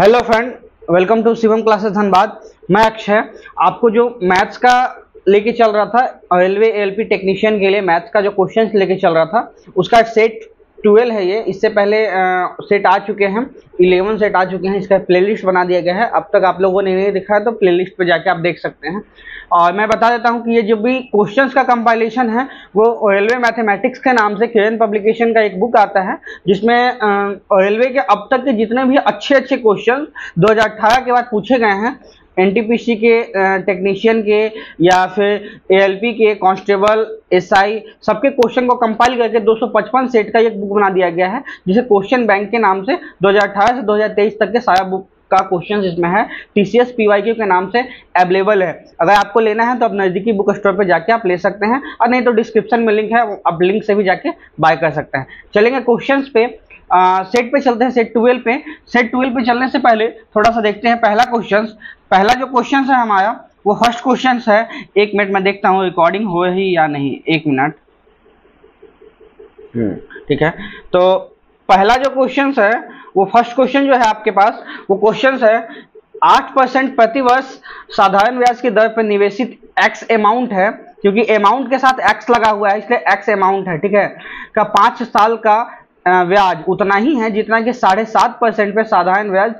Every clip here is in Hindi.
Hello friend, welcome to Shivam classes Dhanbad. मैं अक्षय आपको जो मैथ्स का लेके चल रहा था, रेलवे एएलपी टेक्नीशियन के लिए मैथ्स का जो क्वेश्चंस लेके चल रहा था उसका सेट 12 है ये। इससे पहले सेट आ चुके हैं, 11 सेट आ चुके हैं। इसका प्लेलिस्ट बना दिया गया है। अब तक आप लोगों ने नहीं देखा है तो प्लेलिस्ट पे जाके आप देख सकते हैं। और मैं बता देता हूं कि ये जो भी क्वेश्चंस का कंपाइलेशन है वो रेलवे मैथमेटिक्स के नाम से केरन पब्लिकेशन का एक बुक आता है, जिसमें रेलवे के अब तक के जितने भी अच्छे क्वेश्चन 2018 के बाद पूछे गए हैं, एनटीपीसी के, टेक्नीशियन के या फिर एएलपी के, कांस्टेबल, एसआई, सबके क्वेश्चन को कंपाइल करके 255 सेट का एक बुक बना दिया गया है, जिसे क्वेश्चन बैंक के नाम से 2018 से 2023 तक के सारा बुक का क्वेश्चन इसमें है। टीसीएस पीवाईक्यू के नाम से अवेलेबल है। अगर आपको लेना है तो आप नजदीकी बुक स्टोर पर जाके आप ले सकते हैं, और नहीं तो डिस्क्रिप्शन में लिंक है, आप लिंक से भी जाके बाय कर सकते हैं। चलेंगे क्वेश्चंस पे। सेट पे चलते हैं, सेट 12 पे। सेट 12 पे चलने से पहले थोड़ा सा देखते हैं पहला जो क्वेश्चन है हमारा, वो फर्स्ट क्वेश्चन है। एक मिनट में देखता हूँ रिकॉर्डिंग हो रही या नहीं, एक मिनट। ठीक है, तो पहला जो क्वेश्चन है वो फर्स्ट क्वेश्चन जो है आपके पास, वो क्वेश्चन है 8% प्रति वर्ष साधारण ब्याज की दर पर निवेशित एक्स अमाउंट है, क्योंकि अमाउंट के साथ एक्स लगा हुआ है इसलिए एक्स अमाउंट है। ठीक है, का 5 साल का ब्याज उतना ही है जितना कि 7.5% पे साधारण ब्याज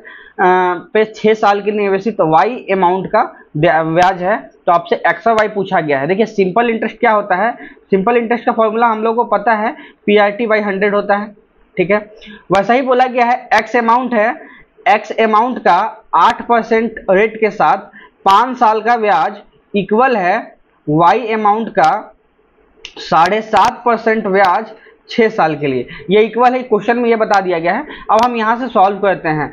पे 6 साल के निवेशित वाई अमाउंट का ब्याज है। तो आपसे एक्स और वाई पूछा गया है। देखिए सिंपल इंटरेस्ट क्या होता है, सिंपल इंटरेस्ट का फॉर्मूला हम लोग को पता है, PRT/100 होता है। ठीक है, वैसा ही बोला गया है, एक्स अमाउंट है, एक्स अमाउंट का 8% रेट के साथ 5 साल का ब्याज इक्वल है वाई अमाउंट का 7.5% ब्याज 6 साल के लिए। ये इक्वल है, क्वेश्चन में ये बता दिया गया है। अब हम यहाँ से सॉल्व करते हैं,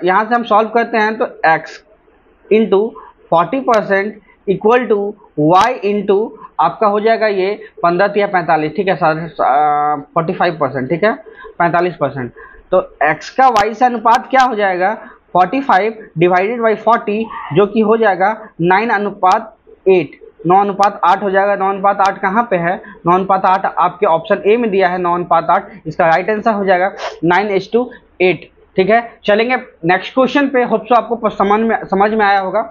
यहाँ से हम सॉल्व करते हैं तो x into 40% equal to y into आपका हो जाएगा ये 15 या 45। ठीक है, 45%। ठीक है, 45%। तो x का y से अनुपात क्या हो जाएगा, 45 डिवाइडेड बाई 40, जो कि हो जाएगा 9:8। 9:8 हो जाएगा। 9:8 कहाँ पे है, 9:8 आपके ऑप्शन ए में दिया है, 9:8। इसका राइट आंसर हो जाएगा 9:8। ठीक है, चलेंगे नेक्स्ट क्वेश्चन पे। होप सो आपको समझ में आया होगा।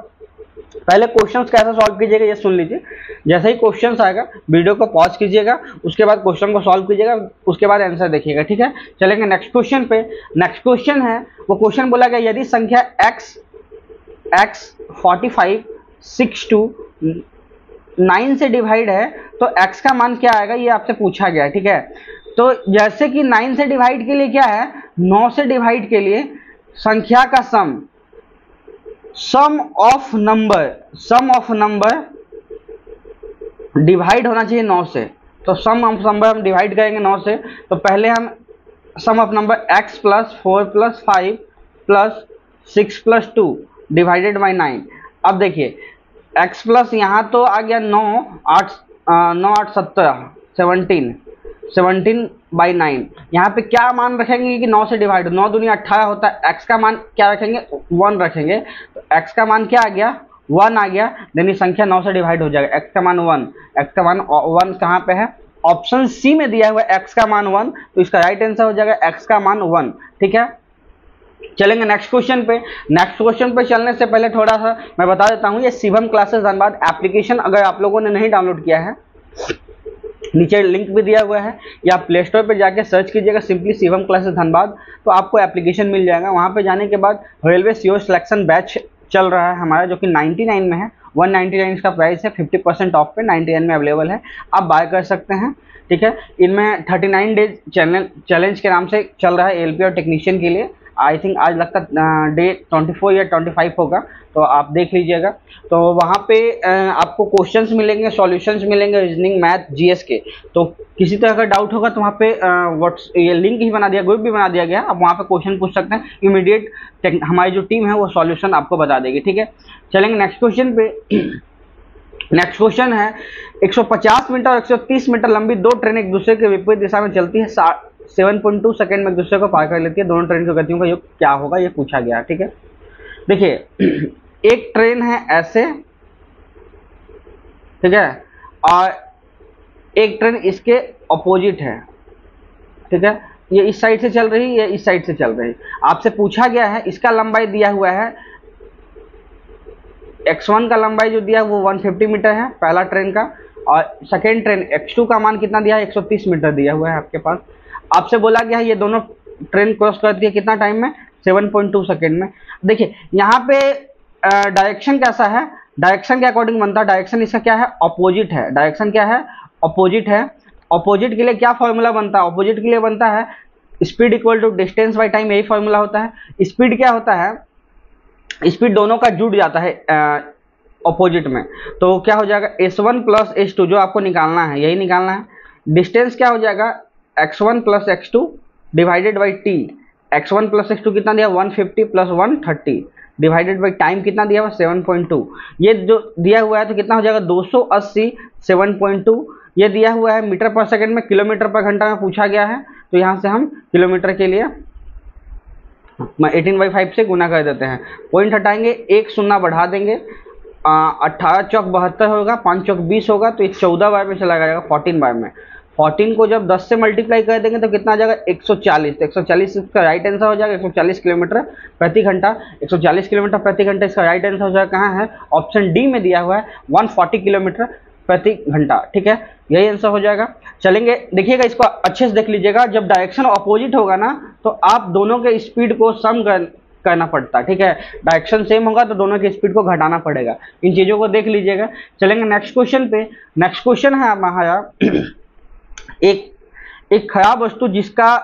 पहले क्वेश्चंस कैसे सॉल्व कीजिएगा ये सुन लीजिए। जैसे ही क्वेश्चंस आएगा वीडियो को पॉज कीजिएगा, उसके बाद क्वेश्चन को सॉल्व कीजिएगा, उसके बाद आंसर देखिएगा। ठीक है, चलेंगे नेक्स्ट क्वेश्चन पे। नेक्स्ट क्वेश्चन है, वो क्वेश्चन बोला गया यदि संख्या x 45 6 to 9 से डिवाइड है तो x का मान क्या आएगा, ये आपसे पूछा गया है। ठीक है, तो जैसे कि 9 से डिवाइड के लिए क्या है, 9 से डिवाइड के लिए संख्या का सम ऑफ नंबर डिवाइड होना चाहिए 9 से। तो सम ऑफ नंबर हम डिवाइड करेंगे 9 से, तो पहले हम sum of number x + 4 + 5 + 6 + 2 divided by 9। अब देखिए x प्लस यहाँ तो आ गया 9 8 17 17/9। यहाँ पे क्या मान रखेंगे कि 9 से डिवाइड, 9 दूनी 18 होता है। x का मान क्या रखेंगे, 1 रखेंगे। तो x का मान क्या आ गया, 1 आ गया। देन ये संख्या 9 से डिवाइड हो जाएगा। x का मान 1, x का मान 1 कहाँ पे है, ऑप्शन सी में दिया हुआ है x का मान 1, तो इसका राइट आंसर हो जाएगा x का मान 1। ठीक है, चलेंगे नेक्स्ट क्वेश्चन पे। नेक्स्ट क्वेश्चन पे चलने से पहले थोड़ा सा मैं बता देता हूँ, ये शिवम क्लासेस धनबाद एप्लीकेशन अगर आप लोगों ने नहीं डाउनलोड किया है, नीचे लिंक भी दिया हुआ है, या प्ले स्टोर पर जाके सर्च कीजिएगा सिंपली शिवम क्लासेस धनबाद, तो आपको एप्लीकेशन मिल जाएगा। वहाँ पे जाने के बाद रेलवे सीओ सिलेक्शन बैच चल रहा है हमारा, जो कि 99 में है। 199 इसका प्राइस है, 50% ऑफ पे 99 में अवेलेबल है, आप बाय कर सकते हैं। ठीक है, इनमें 39 डेज चैलेंज के नाम से चल रहा है एएलपी और टेक्नीशियन के लिए। आई थिंक आज लगता डे 24 या 25 होगा, तो आप देख लीजिएगा। तो वहाँ पे आपको क्वेश्चंस मिलेंगे, सॉल्यूशंस मिलेंगे, रीजनिंग, मैथ, जीएस के। तो किसी तरह का डाउट होगा तो वहाँ पे ये लिंक ही बना दिया, ग्रुप भी बना दिया गया, आप वहाँ पे क्वेश्चन पूछ सकते हैं। इमीडिएट हमारी जो टीम है वो सॉल्यूशन आपको बता देगी। ठीक है, चलेंगे नेक्स्ट क्वेश्चन पे। नेक्स्ट क्वेश्चन है, 150 मीटर और 130 मीटर लंबी 2 ट्रेन एक दूसरे के विपरीत दिशा में चलती है, 7.2 सेकंड में एक दूसरे को पार कर लेती है। दोनों ट्रेन की गतियों का योग क्या होगा, ये पूछा गया। ठीक है, देखिए एक ट्रेन है ऐसे, ठीक है, और एक ट्रेन इसके अपोजिट है। ठीक है, ये इस साइड से चल रही है, ये इस साइड से चल रही है। आपसे पूछा गया है इसका लंबाई दिया हुआ है, x1 का लंबाई जो दिया है वो 150 मीटर है पहला ट्रेन का, और सेकेंड ट्रेन x2 का मान कितना दिया है 130 मीटर दिया हुआ है आपके पास। आपसे बोला गया है ये दोनों ट्रेन क्रॉस करती है कितना टाइम में, 7.2 सेकेंड में। देखिए यहाँ पे डायरेक्शन कैसा है, डायरेक्शन के अकॉर्डिंग बनता है, डायरेक्शन इसका क्या है, अपोजिट है। डायरेक्शन क्या है, अपोजिट है। अपोजिट के लिए क्या फॉर्मूला बनता है, अपोजिट के लिए बनता है speed equal to distance by time, यही फॉर्मूला होता है। स्पीड क्या होता है, स्पीड दोनों का जुड़ जाता है अपोजिट में, तो क्या हो जाएगा s1 प्लस s2 जो आपको निकालना है, यही निकालना है। डिस्टेंस क्या हो जाएगा x1 plus x2 divided by t। x1 plus x2 कितना दिया 150 प्लस 130 डिवाइडेड बाई टाइम कितना दिया हुआ 7.2। ये जो दिया हुआ है तो कितना हो जाएगा 280 7.2। ये दिया हुआ है मीटर पर सेकंड में, किलोमीटर पर घंटा में पूछा गया है, तो यहाँ से हम किलोमीटर के लिए 18/5 से गुना कर देते हैं। पॉइंट हटाएंगे, एक शून्य बढ़ा देंगे, 18 चौक 72 होगा, 5 चौक 20 होगा, तो ये 14 बार में चला जाएगा 14 बार में। 14 को जब 10 से मल्टीप्लाई कर देंगे तो कितना आ जाएगा 140। तो 140 इसका राइट आंसर हो जाएगा 140 किलोमीटर प्रति घंटा। 140 किलोमीटर प्रति घंटा इसका राइट आंसर हो जाएगा, कहाँ है, ऑप्शन डी में दिया हुआ है 140 किलोमीटर प्रति घंटा। ठीक है, यही आंसर हो जाएगा। चलेंगे, देखिएगा इसको अच्छे से देख लीजिएगा, जब डायरेक्शन अपोजिट होगा ना तो आप दोनों के स्पीड को सम करना पड़ता है। ठीक है, डायरेक्शन सेम होगा तो दोनों की स्पीड को घटाना पड़ेगा। इन चीजों को देख लीजिएगा। चलेंगे नेक्स्ट क्वेश्चन पे। नेक्स्ट क्वेश्चन है हमारा एक खराब वस्तु जिसका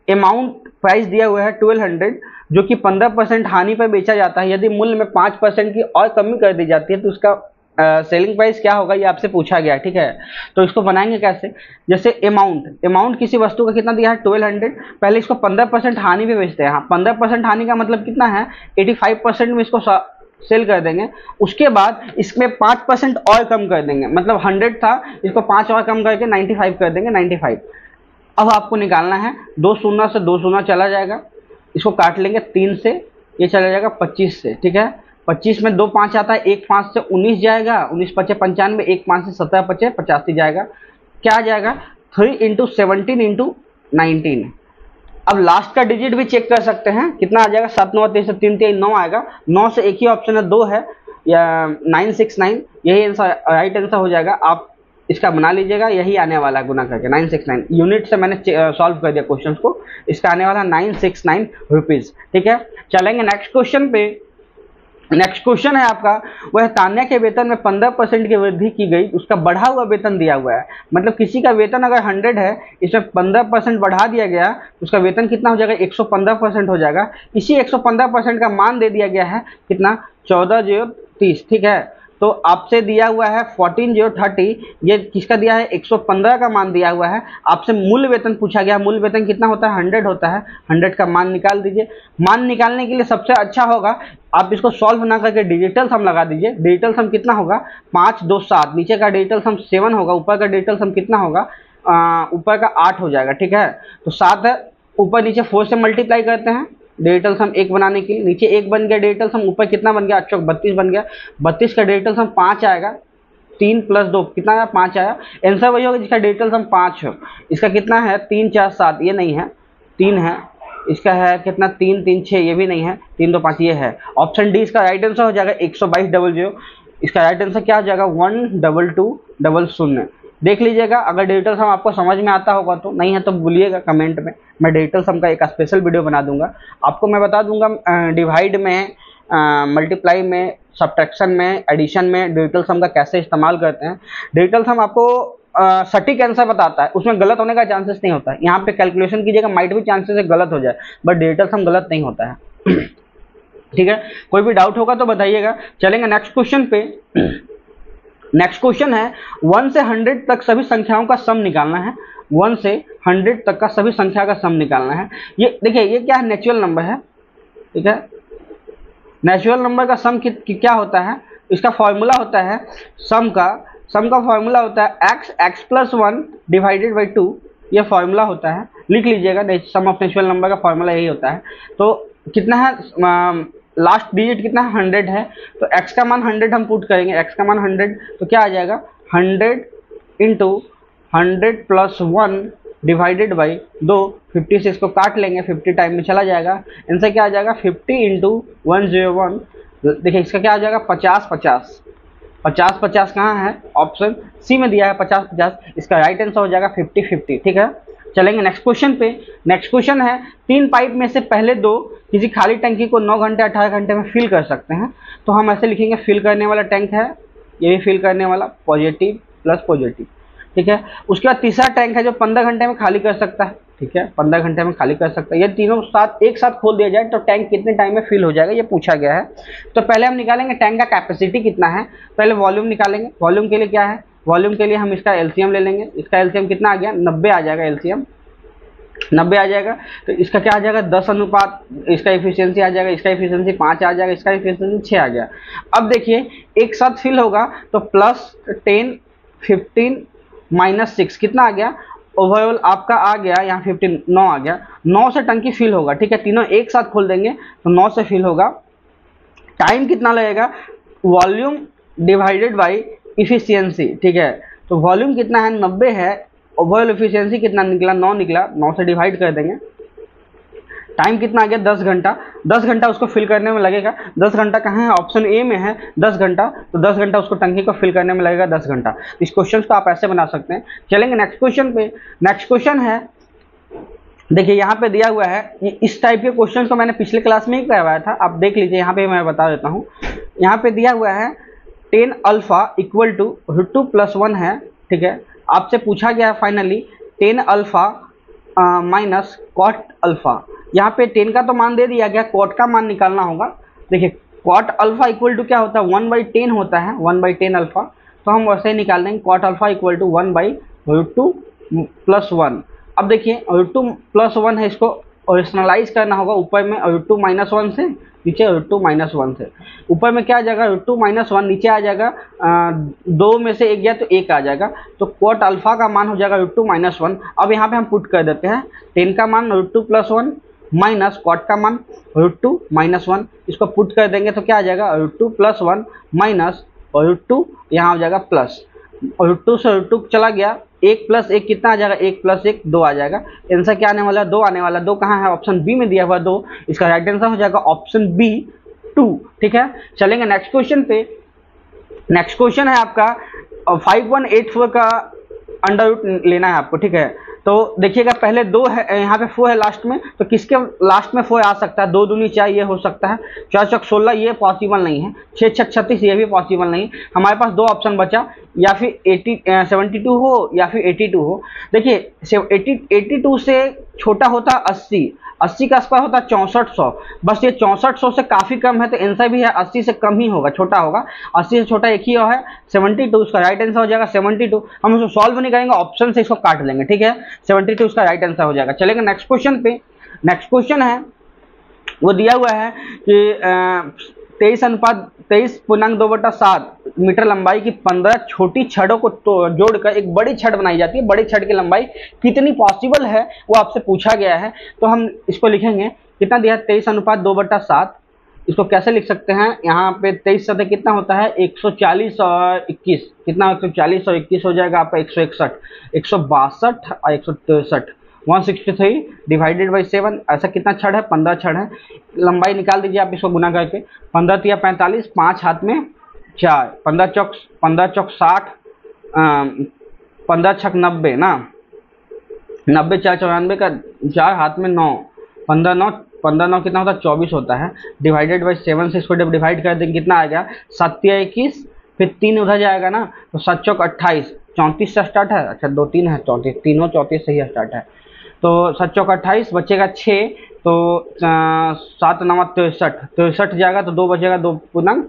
अमाउंट प्राइस दिया हुआ है 1200, जो कि 15% हानि पर बेचा जाता है, यदि मूल्य में 5% की और कमी कर दी जाती है तो उसका सेलिंग प्राइस क्या होगा, ये आपसे पूछा गया। ठीक है, तो इसको बनाएंगे कैसे, जैसे अमाउंट किसी वस्तु का कितना दिया है 1200, पहले इसको 15% हानि पे बेचते हैं। हाँ, 15% हानि का मतलब कितना है 85% में इसको सेल कर देंगे। उसके बाद इसमें 5% और कम कर देंगे, मतलब 100 था, इसको 5 और कम करके 95 कर देंगे, 95। अब आपको निकालना है, 2 शून्य से 2 शून्य चला जाएगा, इसको काट लेंगे 3 से, ये चला जाएगा 25 से। ठीक है, 25 में 2 5 आता है, 1 5 से 19 जाएगा, 19 5 95, 1 5 से 17 5 85 जाएगा। क्या आ जाएगा 3 × 17 × 19। अब लास्ट का डिजिट भी चेक कर सकते हैं, कितना आ जाएगा 7 9 3 से 3 3 9 आएगा। 9 से एक ही ऑप्शन है, 2 है या 969, यही आंसर राइट आंसर हो जाएगा। आप इसका बना लीजिएगा, यही आने वाला है गुना करके 969। यूनिट से मैंने सॉल्व कर दिया क्वेश्चन को, इसका आने वाला 969 रुपीज। ठीक है, चलेंगे नेक्स्ट क्वेश्चन पे। नेक्स्ट क्वेश्चन है आपका, वह तान्या के वेतन में 15% की वृद्धि की गई, उसका बढ़ा हुआ वेतन दिया हुआ है। मतलब किसी का वेतन अगर 100 है, इसमें 15% बढ़ा दिया गया तो उसका वेतन कितना हो जाएगा 115% हो जाएगा। इसी 115% का मान दे दिया गया है कितना 14,030। ठीक है, तो आपसे दिया हुआ है 14,030, ये किसका दिया है 115 का मान दिया हुआ है। आपसे मूल वेतन पूछा गया, मूल वेतन कितना होता है 100 होता है, 100 का मान निकाल दीजिए। मान निकालने के लिए सबसे अच्छा होगा आप इसको सॉल्व ना करके डिजिटल सम लगा दीजिए। डिजिटल सम कितना होगा 5 2 7, नीचे का डिजिटल सम 7 होगा, ऊपर का डिजिटल सम कितना होगा ऊपर का 8 हो जाएगा। ठीक है, तो 7 है, ऊपर नीचे 4 से मल्टीप्लाई करते हैं डिजिटल सम 1 बनाने के लिए। नीचे 1 बन गया डिजिटल सम, ऊपर कितना बन गया 32 बन गया। 32 का डिजिटल सम 5 आएगा, 3 + 2 कितना आया 5 आया। आंसर वही होगा जिसका डिजिटल सम 5 हो। इसका कितना है 3 4 7, ये नहीं है, 3 है। इसका है कितना 3 3 6, ये भी नहीं है, 3 2 5 ये है। ऑप्शन डी इसका राइट आंसर हो जाएगा 122,000। इसका राइट आंसर क्या हो जाएगा 122,000। देख लीजिएगा, अगर डिजिटल सम आपको समझ में आता होगा तो, नहीं है तो बोलिएगा कमेंट में, मैं डिजिटल सम का एक स्पेशल वीडियो बना दूंगा। आपको मैं बता दूंगा डिवाइड में, मल्टीप्लाई में, सब्ट्रैक्शन में, एडिशन में डिजिटल सम का कैसे इस्तेमाल करते हैं। डिजिटल सम आपको सटीक आंसर बताता है, उसमें गलत होने का चांसेस नहीं होता है। यहाँ पे कैलकुलेशन कीजिएगा, माइट भी चांसेस है गलत हो जाए, बट डिजिटल सम गलत नहीं होता है। ठीक है, कोई भी डाउट होगा तो बताइएगा। चलेंगे नेक्स्ट क्वेश्चन पे। नेक्स्ट क्वेश्चन है 1 से 100 तक सभी संख्याओं का सम निकालना है। 1 से 100 तक का सभी संख्या का सम निकालना है। ये देखिए, ये क्या है नेचुरल नंबर है। ठीक है, नेचुरल नंबर का सम क्या होता है, इसका फॉर्मूला होता है सम का फॉर्मूला होता है x + 1 डिवाइडेड बाई 2। ये फॉर्मूला होता है, लिख लीजिएगा, सम ऑफ नेचुरल नंबर का फॉर्मूला यही होता है। तो कितना है, लास्ट डिजिट कितना है 100 है, तो x का मान 100 हम पुट करेंगे, x का मान 100, तो क्या आ जाएगा 100 × 100 + 1 डिवाइडेड बाई 2, 50 से इसको काट लेंगे, 50 टाइम में चला जाएगा, इनसे क्या आ जाएगा 50 इंटू 101, देखिए इसका क्या आ जाएगा 50 50 50 50 कहाँ है, ऑप्शन सी में दिया है 50 50, इसका राइट आंसर हो जाएगा 50 50। ठीक है, चलेंगे नेक्स्ट क्वेश्चन पे। नेक्स्ट क्वेश्चन है 3 पाइप में से पहले 2 किसी खाली टंकी को 9 घंटे 18 घंटे में फिल कर सकते हैं, तो हम ऐसे लिखेंगे फिल करने वाला टैंक है, ये भी फिल करने वाला, पॉजिटिव प्लस पॉजिटिव। ठीक है, उसके बाद तीसरा टैंक है जो 15 घंटे में खाली कर सकता है। ठीक है, 15 घंटे में खाली कर सकता है, ये तीनों साथ एक साथ खोल दिया जाए तो टैंक कितने टाइम में फिल हो जाएगा, ये पूछा गया है। तो पहले हम निकालेंगे टैंक का कैपेसिटी कितना है, पहले वॉल्यूम निकालेंगे। वॉल्यूम के लिए क्या है, वॉल्यूम के लिए हम इसका एलसीएम ले लेंगे, इसका एलसीएम कितना आ गया 90 आ जाएगा, एलसीएम 90 आ जाएगा, तो इसका क्या आ जाएगा 10 अनुपात, इसका एफिशिएंसी आ जाएगा, इसका एफिशिएंसी 5 आ जाएगा, इसका एफिशिएंसी 6 आ गया। अब देखिए एक साथ फिल होगा तो +10 15 -6 कितना आ गया, ओवरऑल आपका आ गया यहाँ 15 9 आ गया, 9 से टंकी फिल होगा। ठीक है, तीनों एक साथ खोल देंगे तो 9 से फिल होगा। टाइम कितना लगेगा, वॉल्यूम डिवाइडेड बाई इफिशियंसी। ठीक है, तो वॉल्यूम कितना है 90 है, ओवरऑल एफिशिएंसी कितना निकला 9 निकला, 9 से डिवाइड कर देंगे। टाइम कितना आ गया 10 घंटा, 10 घंटा उसको फिल करने में लगेगा। 10 घंटा कहाँ है, ऑप्शन ए में है 10 घंटा, तो 10 घंटा उसको टंकी को फिल करने में लगेगा 10 घंटा। इस क्वेश्चन को आप ऐसे बना सकते हैं। चलेंगे नेक्स्ट क्वेश्चन पे। नेक्स्ट क्वेश्चन है, देखिए यहाँ पे दिया हुआ है, इस टाइप के क्वेश्चन को मैंने पिछले क्लास में ही करवाया था, आप देख लीजिए, यहाँ पे मैं बता देता हूँ। यहाँ पे दिया हुआ है 10 अल्फा इक्वल टू √2 + 1 है। ठीक है, आपसे पूछा गया है finally 10 alpha minus cot alpha. यहाँ पे 10 का तो मान दे दिया गया, कॉट का मान निकालना होगा। देखिए कॉट अल्फा इक्वल टू क्या होता है 1/10 होता है, 1/10 अल्फा, तो हम वैसे ही निकाल देंगे कॉट अल्फा इक्वल टू 1/√2 + 1। अब देखिए √2 + 1 है, इसको ओरिजिनलाइज करना होगा, ऊपर में √2 - 1 से, नीचे √2 - 1 से। ऊपर में क्या आ जाएगा √2 - 1, नीचे आ जाएगा 2 में से 1 गया तो 1 आ जाएगा, तो कॉट अल्फा का मान हो जाएगा √2 - 1। अब यहाँ पे हम पुट कर देते हैं 10 का मान √2 + 1 माइनस कॉट का मान √2 - 1, इसको पुट कर देंगे तो क्या आ जाएगा √2 + 1 माइनस √2, यहाँ हो जाएगा प्लस, √2 से √2 चला गया, 1 + 1 कितना आ जाएगा, 1 + 1 2 आ जाएगा। आंसर क्या आने वाला है 2 आने वाला, 2 कहाँ है, ऑप्शन बी में दिया हुआ 2, इसका राइट आंसर हो जाएगा ऑप्शन बी 2। ठीक है, चलेंगे नेक्स्ट क्वेश्चन पे। नेक्स्ट क्वेश्चन है आपका 5184 का अंडर रूट लेना है आपको। ठीक है, तो देखिएगा पहले 2 है, यहाँ पे 4 है लास्ट में, तो किसके लास्ट में 4 आ सकता है, 2 दूनी 4 ये हो सकता है, 4 चौक 16 ये पॉसिबल नहीं है, 6 छक 36 ये भी पॉसिबल नहीं। हमारे पास 2 ऑप्शन बचा, या फिर 72 हो या फिर 82 हो। देखिए 82 से छोटा होता 80, 80 का आसपास होता है 6400, बस ये 6400 से काफ़ी कम है, तो आंसर भी है 80 से कम ही होगा, छोटा होगा। 80 से छोटा एक ही है 72, उसका राइट आंसर हो जाएगा 72। हम उसको सॉल्व नहीं करेंगे, ऑप्शन से इसको काट लेंगे। ठीक है, 72 उसका राइट आंसर हो जाएगा। चलेंगे नेक्स्ट क्वेश्चन पे। नेक्स्ट क्वेश्चन है, वो दिया हुआ है कि 23:2/7 मीटर लंबाई की 15 छोटी छड़ों को जोड़कर एक बड़ी छड़ बनाई जाती है, बड़ी छड़ की लंबाई कितनी पॉसिबल है वो आपसे पूछा गया है। तो हम इसको लिखेंगे, कितना दिया 23:2/7, इसको कैसे लिख सकते हैं, यहाँ पे 23 सतह कितना होता है 140 और 21, कितना 140 और 21 हो जाएगा आपका 161, 162 और 163, 163 डिवाइडेड बाई 7, ऐसा कितना छड़ है 15 छड़ है। लंबाई निकाल दीजिए आप इसको गुना करके, 15 × 45, 5 हाथ में 4, 15 चौक 60, 15 छक 90 ना, 90 4 94 का 4 हाथ में 9, 15 9 कितना होता है 24 होता है, डिवाइडेड बाई 7 से इसको जब डिवाइड कर देंगे कितना आएगा 7 या 21, फिर 3 उधर जाएगा ना, तो 7 चौक 28, 34 से स्टार्ट है, अच्छा 2 3 है 34, तीनों 34 से ही स्टार्ट है, तो 7 चौक 28 बचेगा 6, तो 7 9 63 जाएगा, तो 2 बचेगा, 2 पूर्णांक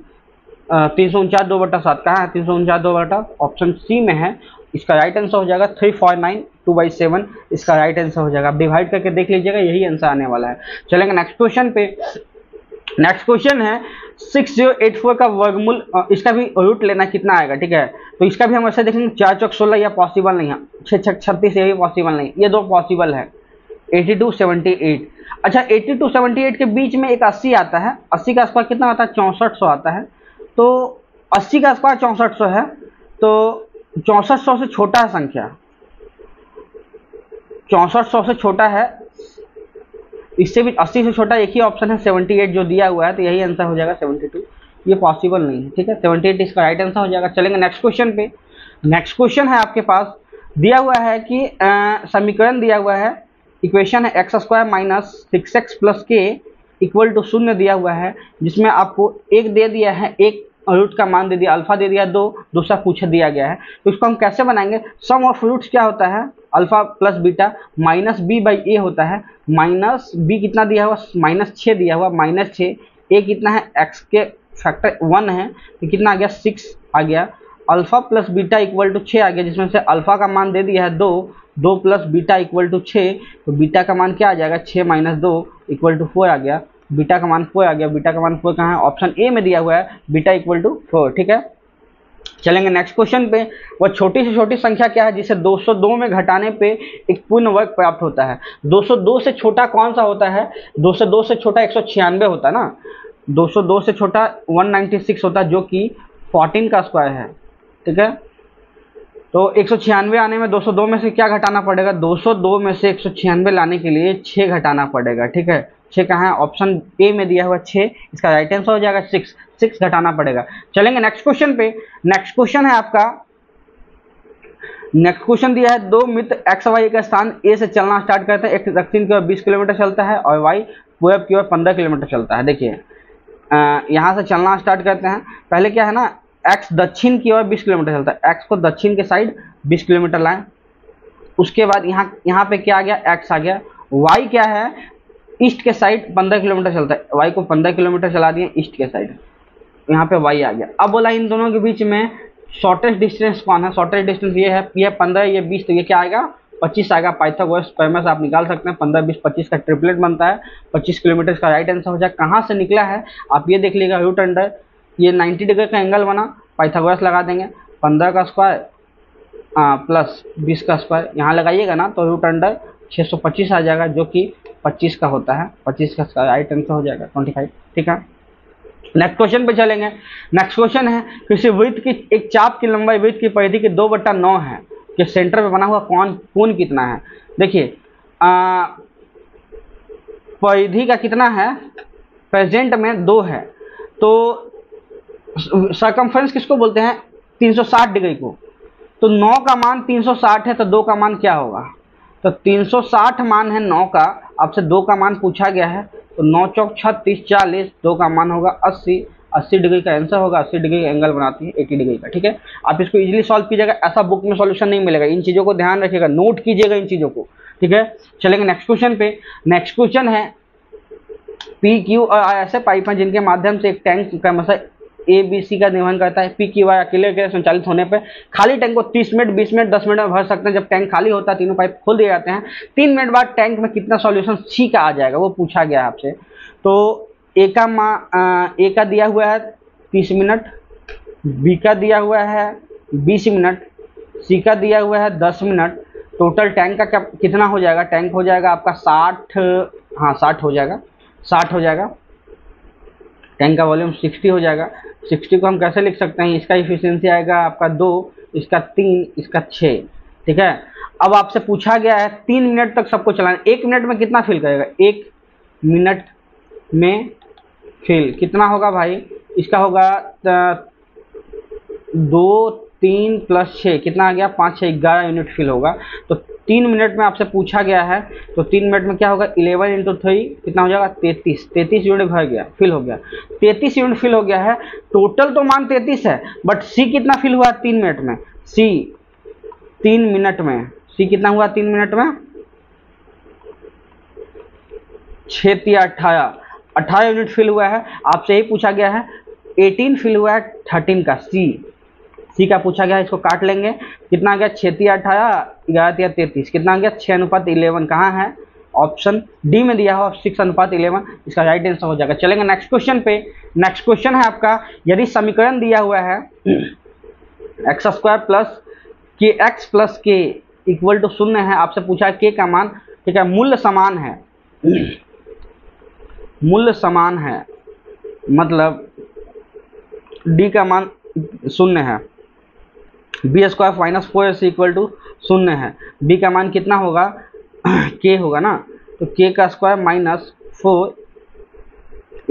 349 2/7 कहाँ है 349 2/, ऑप्शन सी में है, इसका राइट आंसर हो जाएगा 349 2/7, इसका राइट आंसर हो जाएगा। आप डिवाइड करके देख लीजिएगा, यही आंसर आने वाला है। चलेंगे नेक्स्ट क्वेश्चन पे। नेक्स्ट क्वेश्चन है 6084 का वर्गमूल, इसका भी रूट लेना कितना आएगा। ठीक है, तो इसका भी हम ऐसे देखेंगे 4 चौक 16 यह पॉसिबल नहीं है, 6 छक 36 ये भी पॉसिबल नहीं, ये 2 पॉसिबल है, 82 78। अच्छा 82 78 के बीच में एक 80 आता है, 80 का आसपास कितना आता है 6400 आता है, तो 80 का आसपास 6400 है, तो 6400 से छोटा है संख्या, 6400 से छोटा है, इससे भी 80 से छोटा एक ही ऑप्शन है 78 जो दिया हुआ है, तो यही आंसर हो जाएगा 72। ये पॉसिबल नहीं है, ठीक है। 78 इसका राइट आंसर हो जाएगा। चलेंगे नेक्स्ट क्वेश्चन पे। नेक्स्ट क्वेश्चन है आपके पास, दिया हुआ है कि समीकरण दिया हुआ है, इक्वेशन है x square minus 6x plus के इक्वल टू 0 दिया हुआ है, जिसमें आपको एक दे दिया है, एक रूट का मान दे दिया, अल्फा दे दिया 2, दूसरा पूछ दिया गया है। तो इसको हम कैसे बनाएंगे? सम ऑफ रूट्स क्या होता है? Alpha plus beta minus B by A होता है। माइनस बी कितना दिया हुआ? -6 दिया हुआ, -6। ए कितना है? एक्स के फैक्टर 1 है, तो कितना आ गया? 6 आ गया। Alpha plus beta equal to 6 आ गया, जिसमें से अल्फा का मान दे दिया है 2, 2 प्लस बीटा इक्वल टू 6, तो बीटा का मान क्या आ जाएगा? 6 माइनस 2 इक्वल टू 4 आ गया। बीटा का मान 4 आ गया। बीटा का मान 4 कहाँ है? ऑप्शन ए में दिया हुआ है, बीटा इक्वल टू 4, ठीक है। चलेंगे नेक्स्ट क्वेश्चन पे। वह छोटी से छोटी संख्या क्या है जिसे 202 में घटाने पे एक पूर्ण वर्ग प्राप्त होता है? 202 से छोटा कौन सा होता है? 202 से छोटा 196 होता है ना। 202 से छोटा 196 होता है, जो कि 14 का स्क्वायर है, ठीक है। तो 196 आने में 202 में से क्या घटाना पड़ेगा? 202 में से 196 लाने के लिए 6 घटाना पड़ेगा, ठीक है। 6 कहाँ है? ऑप्शन ए में दिया हुआ 6, इसका राइट आंसर हो जाएगा 6 घटाना पड़ेगा। चलेंगे नेक्स्ट क्वेश्चन पे। नेक्स्ट क्वेश्चन है आपका, नेक्स्ट क्वेश्चन दिया है, दो मित्र एक्स वाई का स्थान ए से चलना स्टार्ट करते हैं। एक दक्षिण की ओर 20 किलोमीटर चलता है और वाई पूरब की ओर 15 किलोमीटर चलता है। देखिए यहाँ से चलना स्टार्ट करते हैं। पहले क्या है ना, एक्स दक्षिण की ओर 20 किलोमीटर चलता है, एक्स को दक्षिण के साइड 20 किलोमीटर लाएं। उसके बाद यहाँ पे क्या आ गया? एक्स आ गया। वाई क्या है? ईस्ट के साइड 15 किलोमीटर चलता है, वाई को 15 किलोमीटर चला दिए ईस्ट के साइड, यहाँ पे वाई आ गया। अब बोला इन दोनों के बीच में शॉर्टेस्ट डिस्टेंस कौन है? शॉर्टेस्ट डिस्टेंस ये है, ये 15, ये 20, तो ये क्या आएगा? 25 आएगा। पाइथागोरस थ्योरम से आप निकाल सकते हैं, 15, 20, 25 का ट्रिपलेट बनता है, 25 किलोमीटर का राइट आंसर हो जाए। कहाँ से निकला है आप ये देख लीजिएगा, रूट अंडर, ये 90 डिग्री का एंगल बना, पाइथागोरस लगा देंगे, 15 का स्क्वायर प्लस 20 का स्क्वायर यहाँ लगाइएगा ना, तो रूट अंडर 625 आ जाएगा, जो कि 25 का होता है। 25 का राइट आंसर हो जाएगा 25, ठीक है। नेक्स्ट क्वेश्चन पे चलेंगे। नेक्स्ट क्वेश्चन है, किसी वृत्त की एक चाप की लंबाई वृत्त की परिधि की 2/9 है, कि सेंटर पे बना हुआ कोण कितना है? देखिए परिधि का कितना है? प्रेजेंट में 2 है, तो सरकमफ्रेंस किसको बोलते हैं? 360 डिग्री को। तो 9 का मान 360 है, तो 2 का मान क्या होगा? तो 360 मान है 9 का, आपसे 2 का मान पूछा गया है, तो 9 चौक 36, 40, 2 का मान होगा 80, 80 डिग्री का आंसर होगा। 80 डिग्री का एंगल बनाती है 80 डिग्री का, ठीक है। आप इसको इजीली सॉल्व कीजिएगा, ऐसा बुक में सॉल्यूशन नहीं मिलेगा। इन चीज़ों को ध्यान रखिएगा, नोट कीजिएगा इन चीज़ों को, ठीक है। चलेंगे नेक्स्ट क्वेश्चन पे। नेक्स्ट क्वेश्चन है, पी क्यू और आई ऐसे पाइप हैं जिनके माध्यम से एक टैंक का मसा ए बी सी का निर्वहन करता है। पी क्यू आई अकेले संचालित होने पर खाली टैंक को 30 मिनट, 20 मिनट, 10 मिनट में भर सकते हैं। जब टैंक खाली होता है, तीनों पाइप खोल दिए जाते हैं, 3 मिनट बाद टैंक में कितना सॉल्यूशन सी का आ जाएगा, वो पूछा गया है आपसे। तो ए का दिया हुआ है 30 मिनट, बी का दिया हुआ है 20 मिनट, सी का दिया हुआ है 10 मिनट। टोटल टैंक का कितना हो जाएगा? टैंक हो जाएगा आपका 60 हो जाएगा, 60 हो जाएगा। टैंक का वॉल्यूम 60 हो जाएगा। 60 को हम कैसे लिख सकते हैं? इसका इफिशियंसी आएगा आपका 2, इसका 3, इसका 6, ठीक है। अब आपसे पूछा गया है 3 मिनट तक सबको चलाना। 1 मिनट में कितना फिल करेगा? 1 मिनट में फिल कितना होगा भाई? इसका होगा 2, 3 प्लस 6, कितना आ गया? 5, 6, 11 यूनिट फिल होगा। तो 3 मिनट में आपसे पूछा गया है, तो 3 मिनट में क्या होगा? 11 इंटू 3 कितना हो जाएगा? 33 यूनिट भर गया, फिल हो गया। 33 यूनिट फिल हो गया है। टोटल तो मान 33 है, बट सी कितना फिल हुआ 3 मिनट में? सी 3 मिनट में, सी कितना हुआ 3 मिनट में? 6 × 18 यूनिट फिल हुआ है। आपसे ही पूछा गया है 18 फिल हुआ है 13 का, सी का पूछा गया है। इसको काट लेंगे, कितना आ गया? 6 × 18, 11 × 33, कितना आ गया? 6:11। कहाँ है? ऑप्शन डी में दिया हुआ 6:11, इसका राइट आंसर हो जाएगा। चलेंगे नेक्स्ट क्वेश्चन पे। नेक्स्ट क्वेश्चन है आपका, यदि समीकरण दिया हुआ है x² प्लस के एक्स प्लस के इक्वल टू 0 है, आपसे पूछा है के का मान, ठीक है, मूल्य समान है, मूल्य समान है मतलब डी का मान 0 है, बी² - 4ac इक्वल टू 0 है, बी का मान कितना होगा? के होगा ना, तो के का स्क्वायर माइनस 4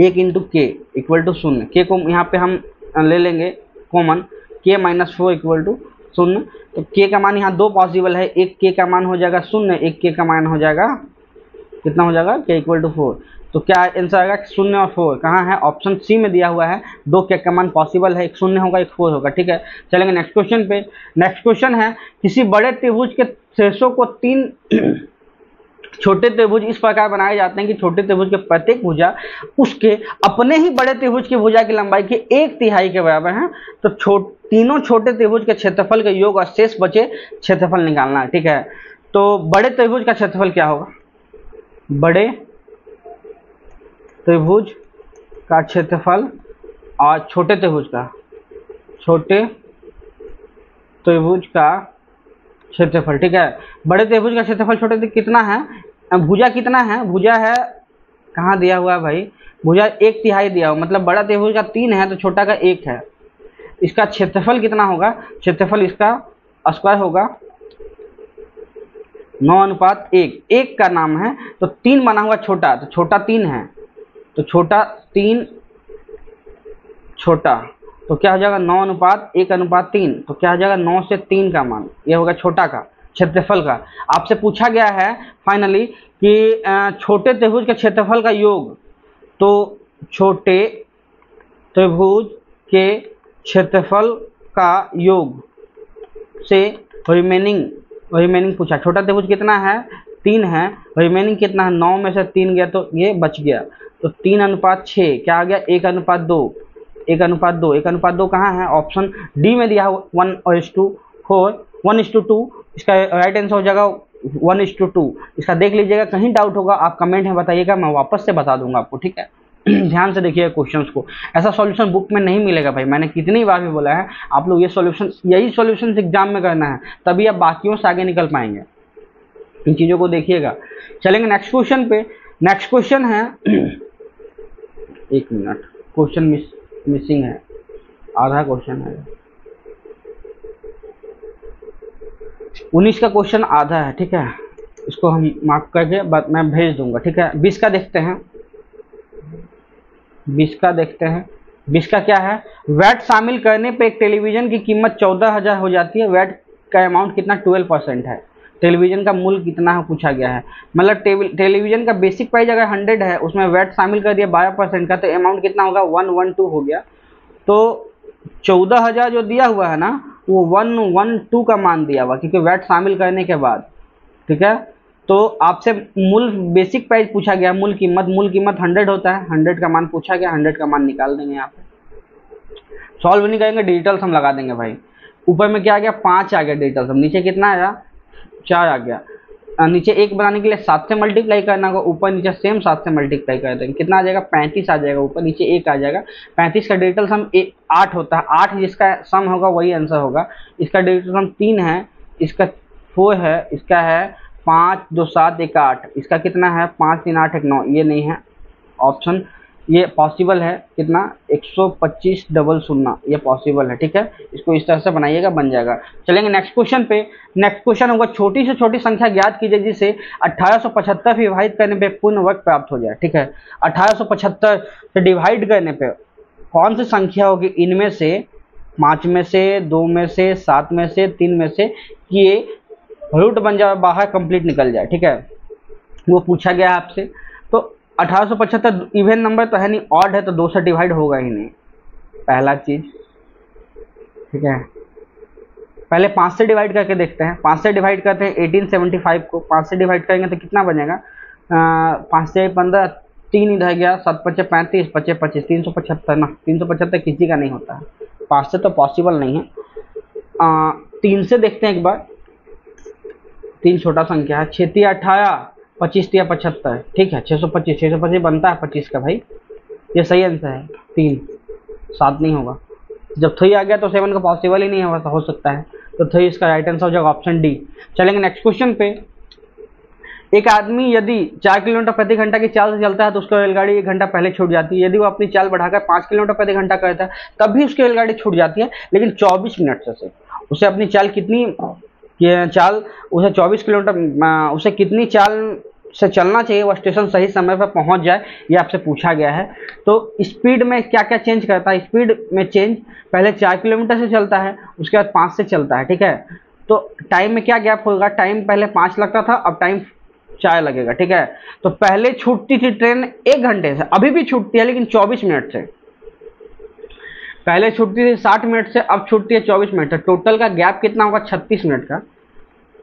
1 इंटू के इक्वल टू 0। के को यहाँ पे हम ले लेंगे कॉमन, के माइनस 4 इक्वल टू 0। तो के का मान यहाँ दो पॉसिबल है, एक के का मान हो जाएगा 0, एक के का मान हो जाएगा कितना हो जाएगा, के इक्वल टू 4। तो क्या आंसर आएगा 0 और 4 कहाँ है, ऑप्शन सी में दिया हुआ है। दो के का मान पॉसिबल है, एक 0 होगा एक 4 होगा, ठीक है। चलेंगे नेक्स्ट क्वेश्चन पे। नेक्स्ट क्वेश्चन है, किसी बड़े त्रिभुज के शीर्षों को 3 छोटे त्रिभुज इस प्रकार बनाए जाते हैं कि छोटे त्रिभुज के प्रत्येक भुजा उसके अपने ही बड़े त्रिभुज की भुजा की लंबाई के 1/3 के बराबर है। तो तीनों छोटे त्रिभुज के क्षेत्रफल के योग और शेष बचे क्षेत्रफल निकालना है, ठीक है। तो बड़े त्रिभुज का क्षेत्रफल क्या होगा, बड़े त्रिभुज का क्षेत्रफल और छोटे त्रिभुज का क्षेत्रफल, ठीक है। बड़े त्रिभुज का क्षेत्रफल छोटे त्रिभुज कितना है, भुजा कितना है, भुजा है कहाँ दिया हुआ है भाई, भुजा 1/3 दिया हुआ, मतलब बड़ा त्रिभुज का 3 है तो छोटा का 1 है। इसका क्षेत्रफल कितना होगा, क्षेत्रफल इसका स्क्वायर होगा 9:1, 1 का नाम है तो 3 बना हुआ छोटा, तो छोटा 3 है, तो छोटा 3 छोटा, तो क्या हो जाएगा 9:1:3, तो क्या हो जाएगा 9 से 3 का मान, ये होगा छोटा का क्षेत्रफल का। आपसे पूछा गया है फाइनली कि छोटे त्रिभुज के क्षेत्रफल का योग, तो छोटे त्रिभुज के क्षेत्रफल का योग से रिमेनिंग पूछा। छोटा त्रिभुज कितना है, 3 है, रिमेनिंग कितना है, 9 में से 3 गया तो ये बच गया, तो 3:6 क्या आ गया, 1:2, 1:2 कहाँ है, ऑप्शन डी में दिया हुआ 1:2। इसका राइट आंसर हो जाएगा 1:2। इसका देख लीजिएगा, कहीं डाउट होगा आप कमेंट में बताइएगा, मैं वापस से बता दूंगा आपको, ठीक है। ध्यान से देखिएगा क्वेश्चंस को, ऐसा सॉल्यूशन बुक में नहीं मिलेगा भाई, मैंने कितनी बार भी बोला है, आप लोग यही सॉल्यूशन एग्जाम में करना है, तभी आप बाकियों से आगे निकल पाएंगे, इन चीज़ों को देखिएगा। चलेंगे नेक्स्ट क्वेश्चन पे। नेक्स्ट क्वेश्चन है 1 मिनट, क्वेश्चन मिसिंग है, आधा क्वेश्चन है, 19 का क्वेश्चन आधा है, ठीक है। इसको हम मार्क करके बाद मैं भेज दूंगा, ठीक है। 20 का देखते हैं, 20 का क्या है, वैट शामिल करने पे एक टेलीविजन की कीमत 14,000 हो जाती है, वैट का अमाउंट कितना 12% है, टेलीविजन का मूल्य कितना है पूछा गया है। मतलब टेलीविजन का बेसिक प्राइस अगर 100 है, उसमें वैट शामिल कर दिया 12% का, तो अमाउंट कितना होगा 112 हो गया। तो 14,000 जो दिया हुआ है ना, वो 112 का मान दिया हुआ, क्योंकि वैट शामिल करने के बाद, ठीक है। तो आपसे मूल बेसिक प्राइस पूछा गया, मूल कीमत 100 होता है, 100 का मान पूछा गया, 100 का मान निकाल देंगे। यहाँ पे सॉल्व नहीं करेंगे, डिजिटल हम लगा देंगे भाई। ऊपर में क्या आ गया 5 आ गया डिजिटल सम, नीचे कितना आया 4 आ गया, नीचे 1 बनाने के लिए 7 से मल्टीप्लाई करना होगा, ऊपर नीचे सेम 7 से मल्टीप्लाई कर देंगे, कितना आ जाएगा 35 आ जाएगा, ऊपर नीचे 1 आ जाएगा। 35 का डिजिटल सम 8 होता है, 8 जिसका सम होगा वही आंसर होगा। इसका डिजिटल सम 3 है, इसका 4 है, इसका है 5 2 7 1 8, इसका कितना है 5 3 8 1 9, ये नहीं है ऑप्शन, ये पॉसिबल है कितना 125,000, ये पॉसिबल है, ठीक है। इसको इस तरह से बनाइएगा, बन जाएगा। चलेंगे नेक्स्ट क्वेश्चन पे। नेक्स्ट क्वेश्चन होगा, छोटी से छोटी संख्या ज्ञात कीजिए जिसे 1875 विभाजित करने पे पूर्ण वर्ग प्राप्त हो जाए, ठीक है। 1875 से डिवाइड करने पे कौन सी संख्या होगी, इनमें से 5 में से 2 में से 7 में से 3 में से, ये रूट बन जाए, बाहर कंप्लीट निकल जाए, ठीक है, वो पूछा गया है आपसे। तो 1875 इवन नंबर तो है नहीं, ऑड है, तो 2 से डिवाइड होगा ही नहीं, पहला चीज, ठीक है। पहले 5 से डिवाइड करके देखते हैं, 5 से डिवाइड करते हैं 1875 को, 5 से डिवाइड करेंगे तो कितना बनेगा 5 से 15, 3 इधर गया, 7 5 35, 5 25, 375 ना, 375 किसी का नहीं होता है, 5 से तो पॉसिबल नहीं है। 3 से देखते हैं एक बार, 3 छोटा संख्या है, 6 3 18, 25 3 75, ठीक है, 625 बनता है 25 का भाई, ये सही आंसर है। 3 7 नहीं होगा, जब 3 आ गया तो 7 का पॉसिबल ही नहीं हो सकता है, तो 3 इसका राइट आंसर हो जाएगा ऑप्शन डी। चलेंगे नेक्स्ट क्वेश्चन पे। एक आदमी यदि 4 किलोमीटर प्रति घंटा की चाल से चलता है तो उसकी रेलगाड़ी 1 घंटा पहले छूट जाती है। यदि वो अपनी चाल बढ़ाकर 5 किलोमीटर प्रति घंटा करता है तब भी उसकी रेलगाड़ी छूट जाती है, लेकिन 24 मिनट से उसे अपनी चाल कितनी कि चाल उसे 24 किलोमीटर उसे कितनी चाल से चलना चाहिए वो स्टेशन सही समय पर पहुंच जाए, ये आपसे पूछा गया है। तो स्पीड में क्या क्या चेंज करता है, स्पीड में चेंज पहले 4 किलोमीटर से चलता है, उसके बाद 5 से चलता है, ठीक है। तो टाइम में क्या गैप होगा, टाइम पहले 5 लगता था, अब टाइम 4 लगेगा, ठीक है। तो पहले छूटती थी ट्रेन 1 घंटे से, अभी भी छूटती है लेकिन 24 मिनट से। पहले छूटती थी 60 मिनट से, अब छूटती है 24 मिनट से। टोटल का गैप कितना होगा, 36 मिनट का।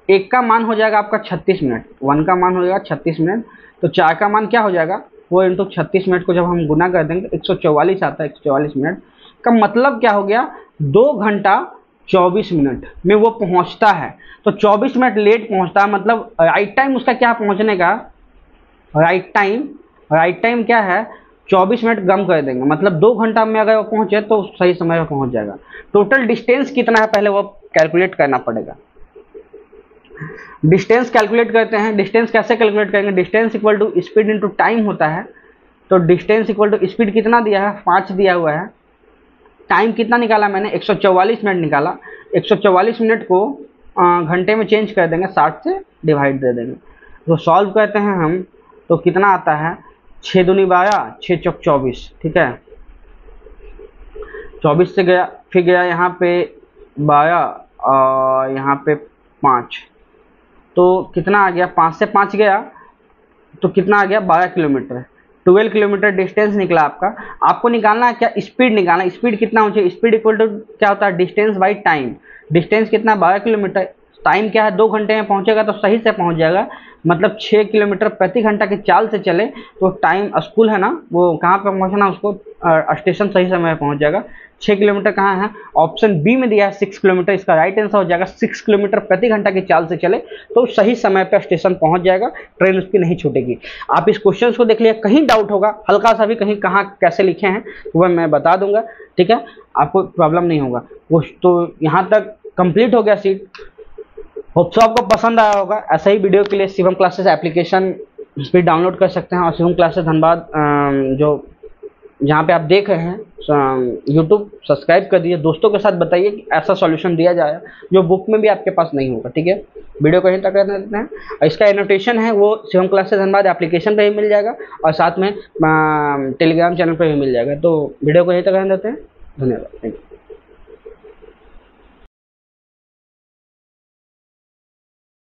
एक का मान हो जाएगा आपका 36 मिनट, 1 का मान हो जाएगा 36 मिनट। तो 4 का मान क्या हो जाएगा, वो इंटू 36 मिनट को जब हम गुना कर देंगे 144 आता है, 144 मिनट का मतलब क्या हो गया, 2 घंटा 24 मिनट में वो पहुंचता है। तो 24 मिनट लेट पहुंचता है, मतलब राइट टाइम उसका क्या पहुंचने का, राइट टाइम क्या है, 24 मिनट कम कर देंगे, मतलब 2 घंटा में अगर वो पहुंचे तो सही समय पर पहुंच जाएगा। टोटल डिस्टेंस कितना है पहले वो कैलकुलेट करना पड़ेगा। डिस्टेंस कैलकुलेट करते हैं, डिस्टेंस कैसे कैलकुलेट करेंगे, distance equal to speed into time होता है। तो डिस्टेंस इक्वल टू स्पीड कितना दिया है, 5 दिया हुआ है। टाइम कितना निकाला मैंने, 144 मिनट निकाला। 144 मिनट को घंटे में चेंज कर देंगे, 60 से डिवाइड दे देंगे। तो सॉल्व करते हैं हम, तो कितना आता है, 6 दूनी 12, 6 चौक 24, ठीक है। 24 से गया, फिर गया यहाँ पे 12 और यहाँ पे 5, तो कितना आ गया, 5 से 5 गया तो कितना आ गया, 12 किलोमीटर। 12 किलोमीटर डिस्टेंस निकला आपका। आपको निकालना है क्या, स्पीड निकालना है। स्पीड कितना होना चाहिए, स्पीड इक्वल टू क्या होता है, डिस्टेंस बाई टाइम। डिस्टेंस कितना, 12 किलोमीटर। टाइम क्या है, 2 घंटे में पहुंचेगा तो सही से पहुंच जाएगा, मतलब 6 किलोमीटर प्रति घंटा की चाल से चले तो टाइम, स्कूल है ना वो कहाँ पर पहुंचना उसको, स्टेशन सही समय पर पहुंच जाएगा। 6 किलोमीटर कहाँ है, ऑप्शन बी में दिया है 6 किलोमीटर, इसका राइट आंसर हो जाएगा 6 किलोमीटर प्रति घंटा की चाल से चले तो सही समय पर स्टेशन पहुंच जाएगा, ट्रेन उसकी नहीं छूटेगी। आप इस क्वेश्चन को देख लिया, कहीं डाउट होगा हल्का सा भी, कहीं कहाँ कैसे लिखे हैं वह मैं बता दूंगा, ठीक है, आपको प्रॉब्लम नहीं होगा। वो तो यहाँ तक कंप्लीट हो गया सीट। होप सो आपको पसंद आया होगा। ऐसा ही वीडियो के लिए शिवम क्लासेस एप्लीकेशन भी डाउनलोड कर सकते हैं, और शिवम क्लासेस धनबाद जो जहाँ पे आप देख रहे हैं यूट्यूब, सब्सक्राइब कर दीजिए, दोस्तों के साथ बताइए कि ऐसा सॉल्यूशन दिया जाए जो बुक में भी आपके पास नहीं होगा, ठीक है। वीडियो को यहीं तक रहने देते हैं, और इसका एनोटेशन है वो शिवम क्लासेस धनबाद एप्लीकेशन पे ही मिल जाएगा, और साथ में टेलीग्राम चैनल पर भी मिल जाएगा। तो वीडियो को यहीं तक रहने देते हैं, धन्यवाद, थैंक यू।